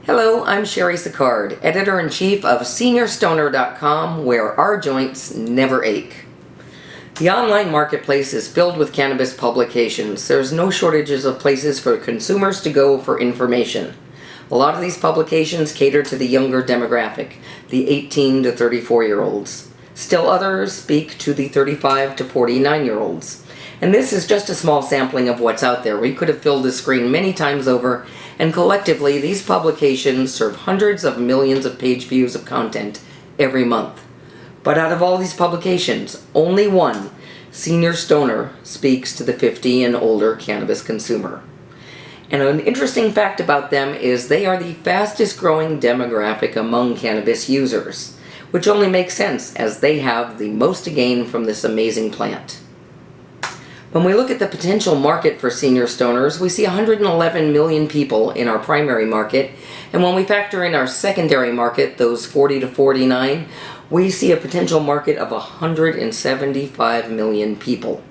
Hello, I'm Sherry Sicard, Editor-in-Chief of SeniorStoner.com, where our joints never ache. The online marketplace is filled with cannabis publications. There's no shortages of places for consumers to go for information. A lot of these publications cater to the younger demographic, the 18 to 34-year-olds. Still others speak to the 35 to 49-year-olds. And this is just a small sampling of what's out there. We could have filled this screen many times over, and collectively these publications serve hundreds of millions of page views of content every month. But out of all these publications, only one, Senior Stoner, speaks to the 50 and older cannabis consumer. And an interesting fact about them is they are the fastest growing demographic among cannabis users, which only makes sense as they have the most to gain from this amazing plant. When we look at the potential market for senior stoners, we see 111 million people in our primary market, and when we factor in our secondary market, those 40 to 49, we see a potential market of 175 million people.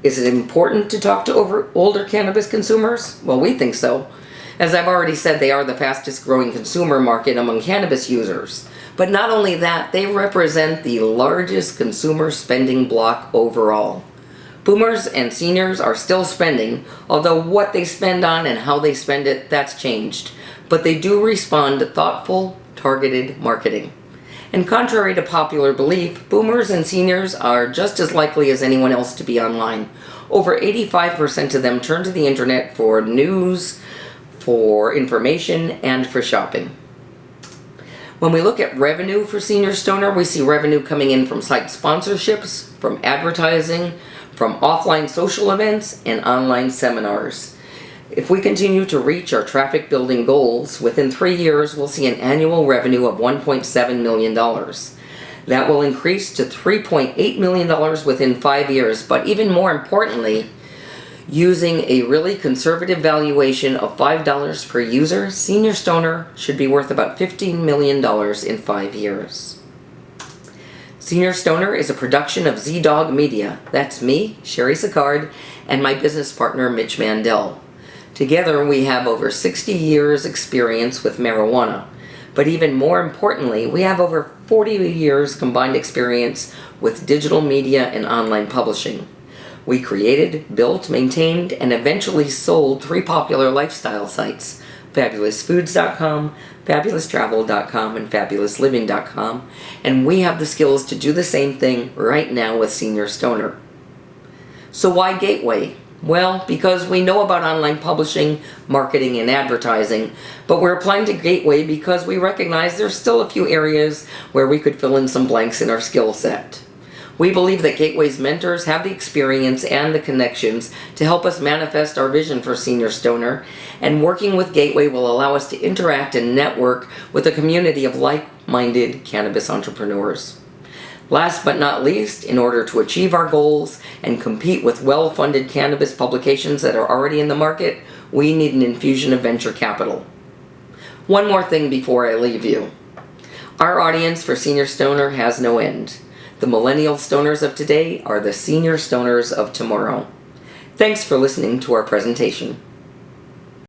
Is it important to talk to older cannabis consumers? Well, we think so. As I've already said, they are the fastest growing consumer market among cannabis users. But not only that, they represent the largest consumer spending block overall. Boomers and seniors are still spending, although what they spend on and how they spend it, that's changed. But they do respond to thoughtful, targeted marketing. And contrary to popular belief, boomers and seniors are just as likely as anyone else to be online. Over 85% of them turn to the internet for news, for information, and for shopping. When we look at revenue for Senior Stoner, we see revenue coming in from site sponsorships, from advertising, from offline social events, and online seminars. If we continue to reach our traffic building goals, within 3 years we'll see an annual revenue of $1.7 million. That will increase to $3.8 million within 5 years, but even more importantly, using a really conservative valuation of $5 per user, Senior Stoner should be worth about $15 million in 5 years. Senior Stoner is a production of Z-Dog Media. That's me, Sherry Sicard, and my business partner, Mitch Mandel. Together, we have over 60 years experience with marijuana. But even more importantly, we have over 40 years combined experience with digital media and online publishing. We created, built, maintained, and eventually sold 3 popular lifestyle sites: FabulousFoods.com, FabulousTravel.com, and FabulousLiving.com, and we have the skills to do the same thing right now with Senior Stoner. So why Gateway? Well, because we know about online publishing, marketing, and advertising, but we're applying to Gateway because we recognize there's still a few areas where we could fill in some blanks in our skill set. We believe that Gateway's mentors have the experience and the connections to help us manifest our vision for Senior Stoner, and working with Gateway will allow us to interact and network with a community of like-minded cannabis entrepreneurs. Last but not least, in order to achieve our goals and compete with well-funded cannabis publications that are already in the market, we need an infusion of venture capital. One more thing before I leave you. Our audience for Senior Stoner has no end. The millennial stoners of today are the senior stoners of tomorrow. Thanks for listening to our presentation.